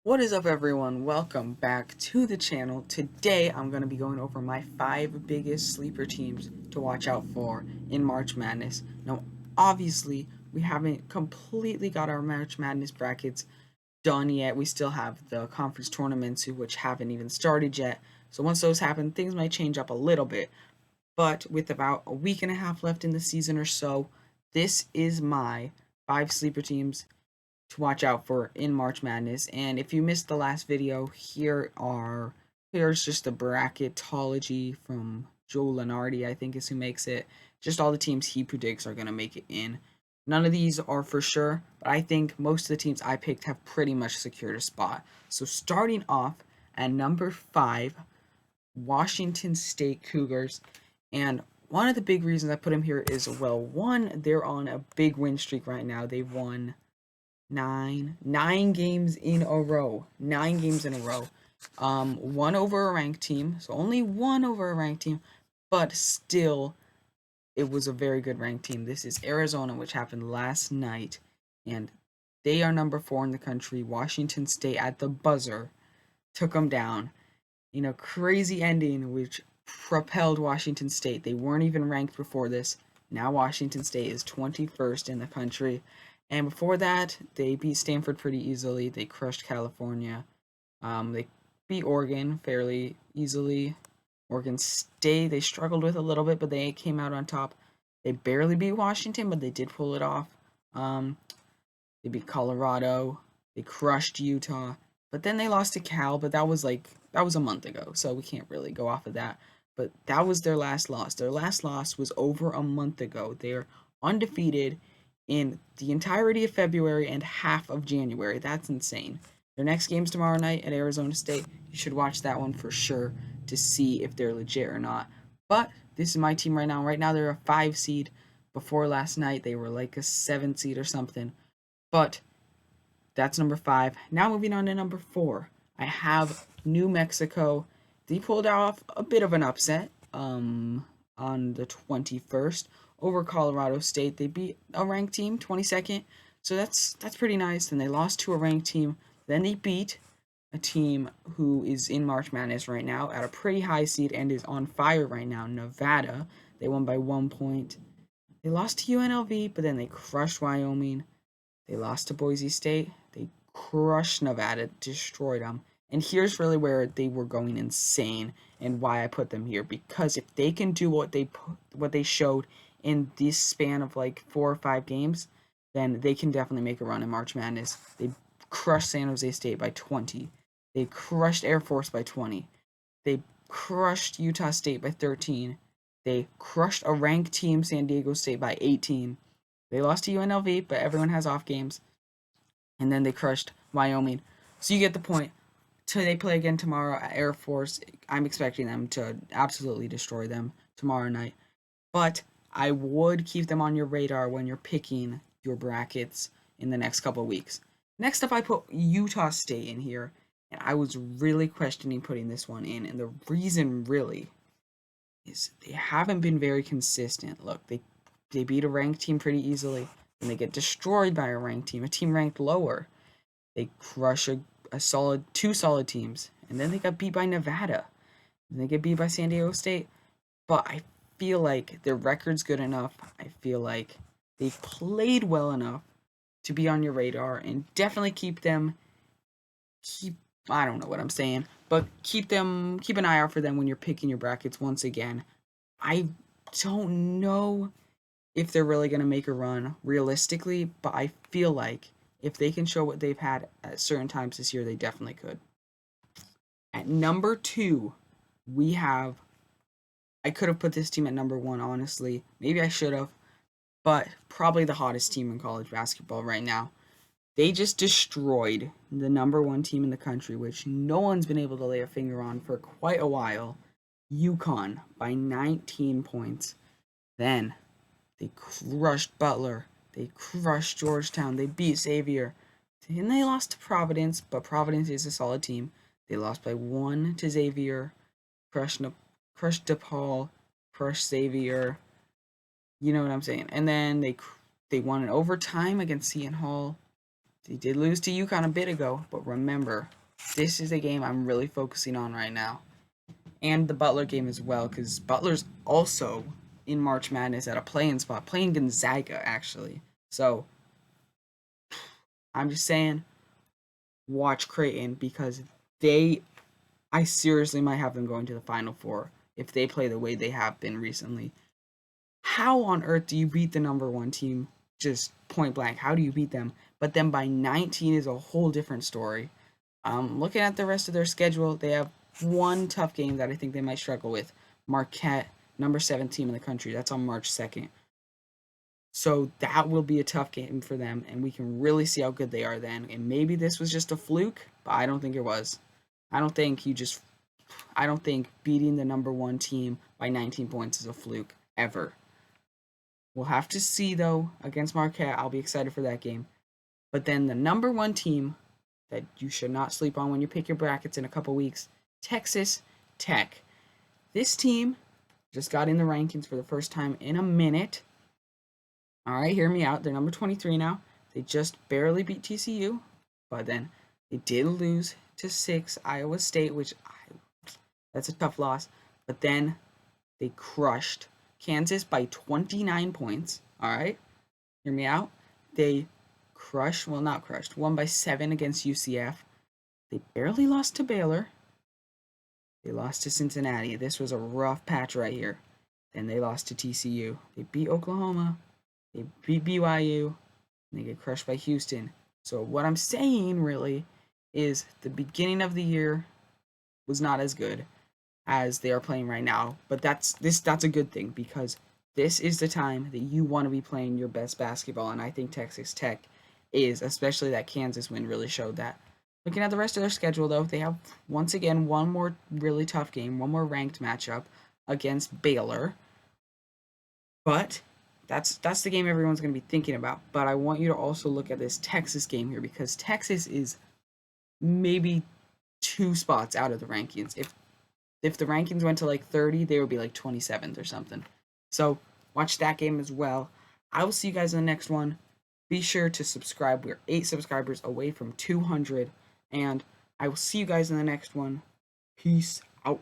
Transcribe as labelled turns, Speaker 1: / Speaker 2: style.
Speaker 1: What is up, everyone? Welcome back to the channel. Today I'm going to be going over my 5 biggest sleeper teams to watch out for in March Madness. Now, obviously, we haven't completely got our March Madness brackets done yet. We still have the conference tournaments, which haven't even started yet. So once those happen, things might change up a little bit. But with about a week and a half left in the season or so, this is my 5 sleeper teams to watch out for in March Madness. And if you missed the last video, here's just the bracketology from Joe Lenardi, I think is who makes it. Just all the teams he predicts are gonna make it in. None of these are for sure, but I think most of the teams I picked have pretty much secured a spot. So starting off at number 5, Washington State Cougars. And one of the big reasons I put them here is, well, one, they're on a big win streak right now. They've won nine games in a row. 9 games in a row. One over a ranked team, so only one over a ranked team, but still, it was a very good ranked team. This is Arizona, which happened last night, and they are number 4 in the country. Washington State at the buzzer took them down. Crazy ending, which propelled Washington State. They weren't even ranked before this. Now Washington State is 21st in the country. And before that, they beat Stanford pretty easily. They crushed California. They beat Oregon fairly easily. Oregon State, they struggled with a little bit, but they came out on top. They barely beat Washington, but they did pull it off. They beat Colorado. They crushed Utah. But then they lost to Cal, but that was a month ago, so we can't really go off of that. But that was their last loss. Their last loss was over a month ago. They're undefeated in the entirety of February and half of January. That's insane. Their next game's tomorrow night at Arizona State. You should watch that one for sure to see if they're legit or not. But this is my team right now. Right now they're a 5 seed. Before last night they were like a 7 seed or something. But that's number 5. Now moving on to number 4. I have New Mexico. They pulled off a bit of an upset on the 21st over Colorado State. They beat a ranked team, 22nd. So that's pretty nice. Then they lost to a ranked team. Then they beat a team who is in March Madness right now at a pretty high seed and is on fire right now, Nevada. They won by 1 point. They lost to UNLV, but then they crushed Wyoming. They lost to Boise State. They crushed Nevada, destroyed them. And here's really where they were going insane and why I put them here. Because if they can do what they showed in this span of like 4 or 5 games, then they can definitely make a run in March Madness. They crushed San Jose State by 20. They crushed Air Force by 20. They crushed Utah State by 13. They crushed a ranked team, San Diego State, by 18. They lost to UNLV, but everyone has off games. And then they crushed Wyoming. So you get the point. So they play again tomorrow at Air Force. I'm expecting them to absolutely destroy them tomorrow night. But I would keep them on your radar when you're picking your brackets in the next couple of weeks. Next up, I put Utah State in here. And I was really questioning putting this one in. And the reason really is they haven't been very consistent. Look, they beat a ranked team pretty easily, and they get destroyed by a team ranked lower. They crush a solid 2 solid teams, and then they got beat by Nevada, and they get beat by San Diego State. But I feel like their record's good enough. I feel like they played well enough to be on your radar, and definitely keep I don't know what I'm saying, but keep an eye out for them when you're picking your brackets once again. I don't know if they're really going to make a run realistically, but I feel like if they can show what they've had at certain times this year, they definitely could. At number 2, we have I could have put this team at number 1, honestly. Maybe I should have, but probably the hottest team in college basketball right now. They just destroyed the number 1 team in the country, which no one's been able to lay a finger on for quite a while. UConn by 19 points. Then they crushed Butler. They crushed Georgetown. They beat Xavier. And they lost to Providence, but Providence is a solid team. They lost by 1 to Xavier. Crushed DePaul. Crushed Xavier. You know what I'm saying. And then they won in overtime against Seton Hall. They did lose to UConn a bit ago, but remember, this is a game I'm really focusing on right now. And the Butler game as well, because Butler's also in March Madness at a play-in spot, playing Gonzaga, actually. So, I'm just saying, watch Creighton, because I seriously might have them going to the Final Four if they play the way they have been recently. How on earth do you beat the number one team just point blank? How do you beat them? But then by 19 is a whole different story. Looking at the rest of their schedule, they have one tough game that I think they might struggle with. Marquette, number 7 team in the country. That's on March 2nd. So that will be a tough game for them, and we can really see how good they are then. And maybe this was just a fluke, but I don't think it was. I don't think beating the number one team by 19 points is a fluke, ever. We'll have to see, though, against Marquette. I'll be excited for that game. But then the number one team that you should not sleep on when you pick your brackets in a couple weeks, Texas Tech. This team just got in the rankings for the first time in a minute. All right, hear me out. They're number 23 now. They just barely beat TCU, but then they did lose to 6 Iowa State, that's a tough loss. But then they crushed Kansas by 29 points. All right, hear me out. They won by 7 against UCF. They barely lost to Baylor. They lost to Cincinnati. This was a rough patch right here. Then they lost to TCU. They beat Oklahoma. They beat BYU. And they get crushed by Houston. So what I'm saying really is the beginning of the year was not as good as they are playing right now. But that's a good thing, because this is the time that you want to be playing your best basketball, and I think Texas Tech is, especially that Kansas win really showed that. Looking at the rest of their schedule, though, they have once again one more really tough game, one more ranked matchup against Baylor. But that's the game everyone's going to be thinking about. But I want you to also look at this Texas game here, because Texas is maybe 2 spots out of the rankings. If the rankings went to like 30, they would be like 27th or something. So watch that game as well. I will see you guys in the next one. Be sure to subscribe. We're 8 subscribers away from 200. And I will see you guys in the next one. Peace out.